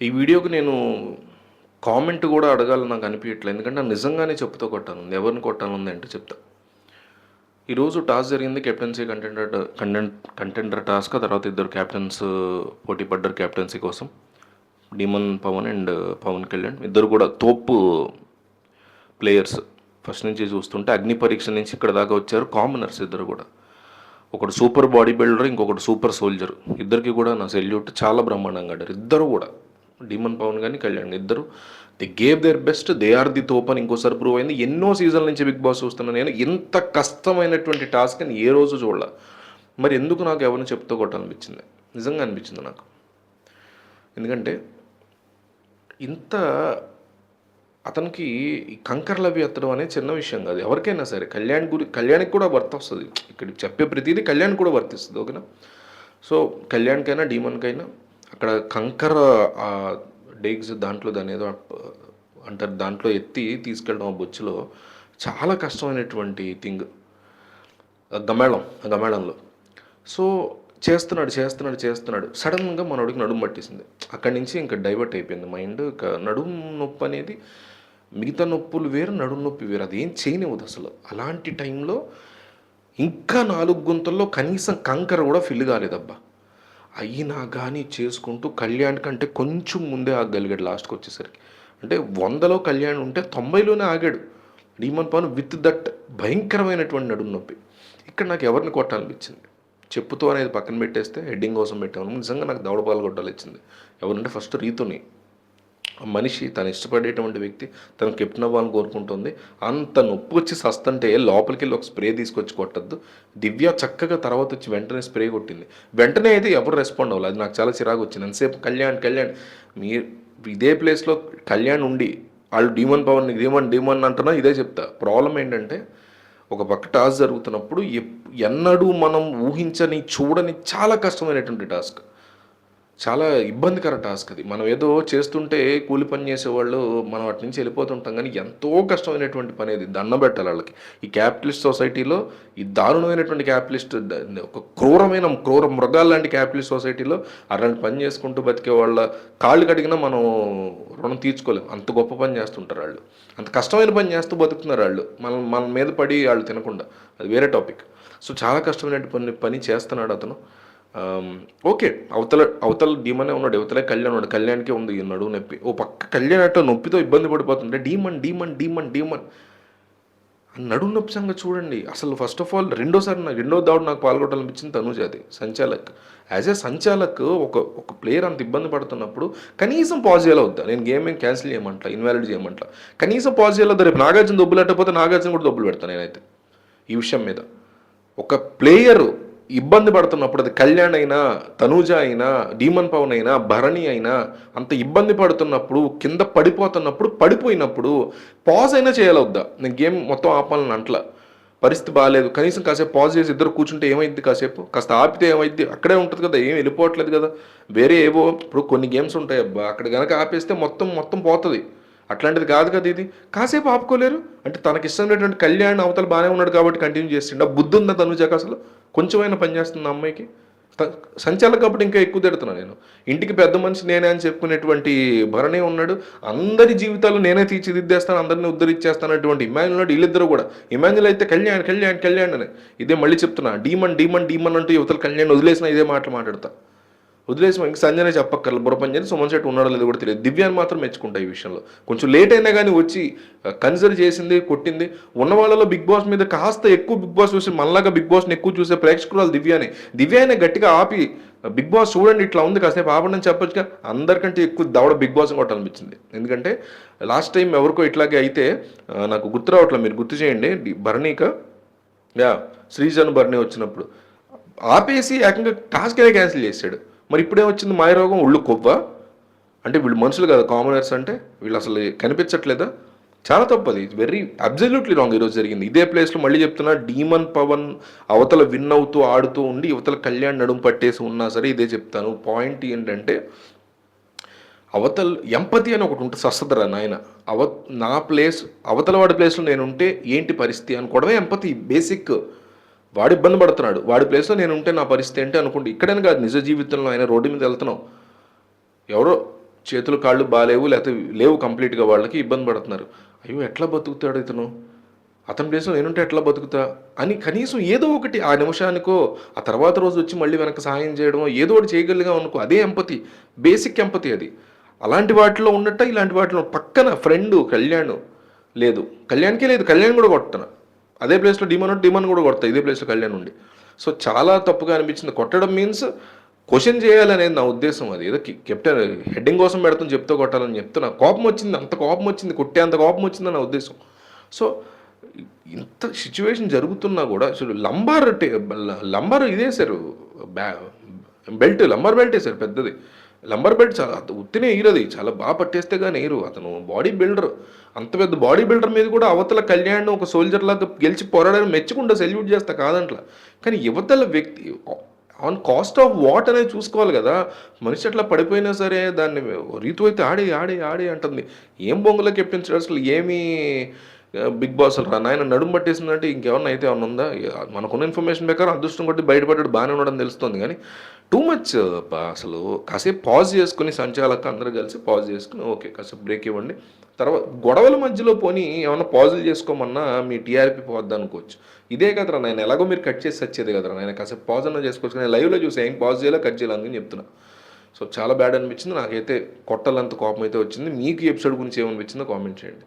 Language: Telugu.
ఈ వీడియోకి నేను కామెంట్ కూడా అడగాలని నాకు అనిపించట్లేదు. ఎందుకంటే నేను నిజంగానే చెప్పుతో కొట్టాను. ఎవరిని కొట్టాలని అంటే చెప్తా. ఈరోజు టాస్ జరిగింది. Captaincy contender task. తర్వాత ఇద్దరు క్యాప్టెన్స్ పోటీ పడ్డారు క్యాప్టెన్సీ కోసం. డీమన్ పవన్ అండ్ పవన్ కళ్యాణ్ ఇద్దరు కూడా తోపు ప్లేయర్స్. ఫస్ట్ నుంచి చూస్తుంటే అగ్ని పరీక్ష నుంచి ఇక్కడ దాకా వచ్చారు. కామనర్స్ ఇద్దరు కూడా. ఒకడు సూపర్ బాడీ బిల్డర్, ఇంకొకటి సూపర్ సోల్జర్. ఇద్దరికి కూడా నా సెల్యూట్. చాలా బ్రహ్మాండంగా ఆడారు ఇద్దరు కూడా. డీమన్ పవన్ కానీ కళ్యాణ్ ఇద్దరు they gave their best. They are the తోప్ అని ఇంకోసారి ప్రూవ్ అయింది. ఎన్నో సీజన్ల నుంచి బిగ్ బాస్ చూస్తున్నాను నేను. ఇంత కష్టమైనటువంటి టాస్క్ అని ఏ రోజు చూడాల. మరి ఎందుకు నాకు ఎవరిని చెప్తూ కొట్టాలనిపించింది, నిజంగా అనిపించింది నాకు. ఎందుకంటే ఇంత అతనికి ఈ కంకర్లవి ఎత్తడం అనేది చిన్న విషయం కాదు ఎవరికైనా సరే. కళ్యాణ్కి కూడా వర్త్ వస్తుంది. ఇక్కడ చెప్పే ప్రతిదీ కళ్యాణ్ కూడా వర్తిస్తుంది. ఓకేనా? సో కళ్యాణ్కైనా డీమన్కైనా అక్కడ కంకర డేగ్స్ దాంట్లో దాని ఏదో అంటారు, దాంట్లో ఎత్తి తీసుకెళ్ళడం ఆ బొచ్చులో చాలా కష్టమైనటువంటి థింగ్. గమేళంలో సో చేస్తున్నాడు. సడన్గా మనోడికి నడుము పట్టేసింది. అక్కడి నుంచి ఇంకా డైవర్ట్ అయిపోయింది మైండ్. నడుము నొప్పి అనేది మిగతా నొప్పులు వేరు, నడుము నొప్పి వేరు. అదేం చేయనివ్వదు అసలు. అలాంటి టైంలో ఇంకా 4 గుంతల్లో కనీసం కంకర కూడా ఫిల్ కాలేదబ్బా. అయినా కానీ చేసుకుంటూ కళ్యాణ్ కంటే కొంచెం ముందే ఆగగలిగాడు లాస్ట్కి వచ్చేసరికి. అంటే 100లో కళ్యాణ్ ఉంటే 90లోనే ఆగాడు డీమన్ పవన్ విత్ దట్ భయంకరమైనటువంటి నడుము నొప్పి. ఇక్కడ నాకు ఎవరిని కొట్టాలనిపించింది, చెప్పుతో అనేది పక్కన పెట్టేస్తే హెడ్డింగ్ కోసం పెట్టాము. నిజంగా నాకు దవడపాలు కొట్టాలొచ్చింది. ఎవరంటే ఫస్ట్ రీతుని. మనిషి తను ఇష్టపడేటువంటి వ్యక్తి తను కెప్టెన్ అవ్వాలని కోరుకుంటుంది. అంత నొప్పి వచ్చి సస్తంటే లోపలికి వెళ్ళి ఒక స్ప్రే తీసుకొచ్చి కొట్టద్దు. దివ్య చక్కగా తర్వాత వచ్చి వెంటనే స్ప్రే కొట్టింది. వెంటనే అయితే ఎవరు రెస్పాండ్ అవ్వాలి. అది నాకు చాలా చిరాకు వచ్చింది. ఎంతసేపు కళ్యాణ్ మీరు ఇదే ప్లేస్లో కళ్యాణ్ ఉండి వాళ్ళు డీమన్ అంటున్నా ఇదే చెప్తా. ప్రాబ్లం ఏంటంటే ఒక పక్క టాస్క్ జరుగుతున్నప్పుడు ఎన్నడూ మనం ఊహించని చూడని చాలా కష్టమైనటువంటి టాస్క్, చాలా ఇబ్బందికర టాస్క్ అది. మనం ఏదో చేస్తుంటే కూలి పని చేసేవాళ్ళు మనం అటు నుంచి వెళ్ళిపోతుంటాం, కానీ ఎంతో కష్టమైనటువంటి పని అది. దండం పెట్టాలి వాళ్ళకి. ఈ క్యాపిటలిస్ట్ సొసైటీలో, ఈ దారుణమైనటువంటి క్యాపిటలిస్ట్, ఒక క్రూర మృగాలు లాంటి క్యాపిటలిస్ట్ సొసైటీలో అలాంటి పని చేసుకుంటూ బతికే వాళ్ళ కాళ్ళు కడిగినా మనం రుణం తీర్చుకోలేము. అంత గొప్ప పని చేస్తుంటారు వాళ్ళు. అంత కష్టమైన పని చేస్తూ బతుకుతున్నారు వాళ్ళు. మన మీద పడి వాళ్ళు తినకుండా. అది వేరే టాపిక్. సో చాలా కష్టమైన పని చేస్తున్నాడు అతను. ఓకే, అవతల డీమనే ఉన్నాడు, అవతలే కళ్యాణ్ ఉన్నాడు. కళ్యాణ్కే ఉంది ఈ నడువు నొప్పి. ఓ పక్క కళ్యాణ్ అట్ట నొప్పితో ఇబ్బంది పడిపోతుంటే డీమన్ నడుము నొప్పి సంగతి చూడండి. అసలు ఫస్ట్ ఆఫ్ ఆల్ రెండో దౌడు నాకు పాల్గొనాలనిపించింది తనుజాది సంచాలక్. యాజ్ ఏ సంచాలక్ ఒక ప్లేయర్ అంత ఇబ్బంది పడుతున్నప్పుడు కనీసం పాజ్ చేయాలి వద్దా? నేను గేమ్ ఏం క్యాన్సిల్ చేయమంటా, ఇన్వాలిడ్ చేయమంటా, కనీసం పాజ్ చేయాలి వద్దా? రేపు నాగార్జున దొబ్బులు పెట్టకపోతే నాగార్జున కూడా దొబ్బులు పెడతాను నేనైతే ఈ విషయం మీద. ఒక ప్లేయరు ఇబ్బంది పడుతున్నప్పుడు, అది కళ్యాణ్ అయినా, తనూజ అయినా, డీమన్ పవన్ అయినా, భరణి అయినా, అంత ఇబ్బంది పడుతున్నప్పుడు, కింద పడిపోయినప్పుడు పాజ్ అయినా చేయాలొద్దా? నేను గేమ్ మొత్తం ఆపాలని అంట్లా. పరిస్థితి బాగాలేదు, కనీసం కాసేపు పాజ్ చేసి ఇద్దరు కూర్చుంటే ఏమైంది? కాస్త ఆపితే ఏమైంది? అక్కడే ఉంటుంది కదా, ఏం వెళ్ళిపోవట్లేదు కదా. వేరే ఏవో ఇప్పుడు కొన్ని గేమ్స్ ఉంటాయి అబ్బా, అక్కడ కనుక ఆపేస్తే మొత్తం పోతుంది. అట్లాంటిది కాదు కదా ఇది. కాసేపు ఆపుకోలేరు అంటే తనకిష్టమైనటువంటి కళ్యాణ్ అవతల బాగానే ఉన్నాడు కాబట్టి కంటిన్యూ చేస్తుండ. బుద్ధి ఉందా తనుజాకు అసలు? కొంచెమైనా పని చేస్తుంది అమ్మాయికి. సంచాలక కాబట్టి ఇంకా ఎక్కువ తిడుతున్నాను నేను. ఇంటికి పెద్ద మనిషి నేనే అని చెప్పుకునేటువంటి భరణే ఉన్నాడు. అందరి జీవితాలు నేనే తీర్చిదిద్దేస్తాను, అందరినీ ఉద్ధరించేస్తాను అటువంటి ఇమాన్యుల్ ఉన్నాడు. వీళ్ళిద్దరు కూడా. ఇమాన్యుల్ అయితే కళ్యాణ్ అని ఇదే మళ్ళీ చెప్తున్నా. డీమన్ అంటూ యువతలు కళ్యాణ్ వదిలేసిన ఇదే మాటలు మాట్లాడతా. వదిలేసి ఇంక సంజయ్ చెప్పక్కర్లేదు, బుర్రపని చేసి సుమన్ శెట్టి ఉన్నాడో లేదో కూడా తెలియదు. దివ్యాన్ని మాత్రం మెచ్చుకుంటా ఈ విషయంలో. కొంచెం లేట్ అయినా కానీ వచ్చి కన్సిడర్ చేసింది, కొట్టింది. ఉన్న వాళ్ళలో బిగ్ బాస్ మీద కాస్త ఎక్కువ బిగ్ బాస్ చూసి మనలాగా బిగ్ బాస్ని ఎక్కువ చూసే ప్రేక్షకురాలు దివ్యానే గట్టిగా ఆపి బిగ్ బాస్ చూడండి ఇట్లా ఉంది కాసేపు ఆపండి చెప్పొచ్చుగా. అందరికంటే ఎక్కువ దవడ బిగ్ బాస్ కొట్టాలనిపించింది. ఎందుకంటే లాస్ట్ టైం ఎవరికో ఇట్లాగే అయితే నాకు గుర్తు రావట్లేదు, మీరు గుర్తు చేయండి. భరణీక శ్రీజన్ భరణి వచ్చినప్పుడు ఆపేసి ఏకంగా టాస్క్ అయినా క్యాన్సిల్ చేశాడు. మరి ఇప్పుడే వచ్చింది మాయరోగం, ఒళ్ళు కొవ్వ అంటే వీళ్ళు మనుషులు కదా కామనర్స్ అంటే, వీళ్ళు అసలు కనిపించట్లేదా? చాలా తప్పు అది. వెరీ అబ్జల్యూట్లీ రాంగ్ ఈరోజు జరిగింది. ఇదే ప్లేస్లో మళ్ళీ చెప్తున్నా, డీమన్ పవన్ అవతల విన్ అవుతూ ఆడుతూ ఉండి యువతల కళ్యాణ్ నడుము పట్టేసి ఉన్నా సరే ఇదే చెప్తాను. పాయింట్ ఏంటంటే అవతల ఎంపతి అని ఒకటి ఉంటుంది. సస్తదరా నాయన, నా ప్లేస్ అవతల వాడి ప్లేస్లో నేనుంటే ఏంటి పరిస్థితి అనుకోవడమే ఎంపతి బేసిక్. వాడు ఇబ్బంది పడుతున్నాడు, వాడి ప్లేస్లో నేను ఉంటే నా పరిస్థితి ఏంటి అనుకుంటే. ఇక్కడైనా కాదు, నిజ జీవితంలో ఆయన రోడ్డు మీద వెళ్తున్నాం, ఎవరో చేతులు కాళ్ళు బాలేవు లేకపోతే లేవు కంప్లీట్గా వాళ్ళకి ఇబ్బంది పడుతున్నారు. అయ్యో ఎట్లా బతుకుతాడు ఇతను, అతని ప్లేస్లో నేనుంటే ఎట్లా బతుకుతా అని కనీసం ఏదో ఒకటి ఆ నిమిషానికో ఆ తర్వాత రోజు వచ్చి మళ్ళీ వెనక సహాయం చేయడం ఏదో ఒకటి చేయగలిగాం అనుకో, అదే ఎంపతి, బేసిక్ ఎంపతి అది. అలాంటి వాటిలో ఉన్నట్ట ఇలాంటి వాటిలో పక్కన ఫ్రెండ్ కళ్యాణ్ లేదు, కళ్యాణ్కే లేదు, కళ్యాణ్ కూడా కొట్టను అదే ప్లేస్లో డిమాన్ ఉంటే డిమాన్ కూడా కొడతా ఇదే ప్లేస్లో కళ్యాణ్ ఉండి. సో చాలా తప్పుగా అనిపించింది. కొట్టడం మీన్స్ క్వశ్చన్ చేయాలనేది నా ఉద్దేశం. అది ఏదో కెప్టెన్ హెడ్డింగ్ కోసం పెడుతుంది చెప్తూ కొట్టాలని చెప్తున్నా. కోపం వచ్చింది, అంత కోపం వచ్చింది, కొట్టే అంత కోపం వచ్చిందని నా ఉద్దేశం. సో ఇంత సిచ్యువేషన్ జరుగుతున్నా కూడా అసలు లంబార్ ఇదేసారు, బ్యా బెల్ట్ లంబార్ బెల్ట్ వేసారు పెద్దది. లంబర్ బెల్ట్ చాలా ఉత్తినే ఎయిరది, చాలా బాగా పట్టేస్తే కానీ ఎయిరు. అతను బాడీ బిల్డర్, అంత పెద్ద బాడీ బిల్డర్ మీద కూడా అవతల కళ్యాణ్ ఒక సోల్జర్ లాగా గెలిచి పోరాడని మెచ్చకుండా సెల్యూట్ చేస్తా కాదంట్లా. కానీ యువతల వ్యక్తి ఆన్ కాస్ట్ ఆఫ్ వాట్ అనేది చూసుకోవాలి కదా. మనిషి అట్లా పడిపోయినా సరే దాన్ని రీతు అయితే ఆడి ఆడి ఆడి అంటుంది. ఏం బొంగులో కెప్టెన్సీ అసలు ఏమీ బిగ్ బాస్ రా నాయన నడుము పట్టేసిందంటే ఇంకేమన్నా అయితే ఏమన్నా ఉందా? మనకున్న ఇన్ఫర్మేషన్ ప్రకారం అదృష్టం కొట్టి బయటపడ్డాడు, బాగానే ఉండడం తెలుస్తుంది. కానీ టూ మచ్ అసలు. కాసేపు పాజ్ చేసుకుని సంచాలక అందరూ కలిసి పాజ్ చేసుకుని ఓకే కాసేపు బ్రేక్ ఇవ్వండి, తర్వాత గొడవల మధ్యలో పోనీ ఏమన్నా పాజులు చేసుకోమన్నా మీ టీఆర్పీ పోద్ది అనుకోవచ్చు. ఇదే కదరా నేను ఎలాగో మీరు కట్ చేసి వచ్చేది కదరా నేను కాసేపు పాజ్ అన్నా చేసుకోవచ్చు. నేను లైవ్లో చూసి ఏం పాజ్ చేయాలో కట్ చేయాలి అని చెప్తున్నా. సో చాలా బ్యాడ్ అనిపించింది నాకైతే, కొట్టాలంత కోపం అయితే వచ్చింది. మీకు ఈ ఎపిసోడ్ గురించి ఏమనిపించిందో కామెంట్ చేయండి.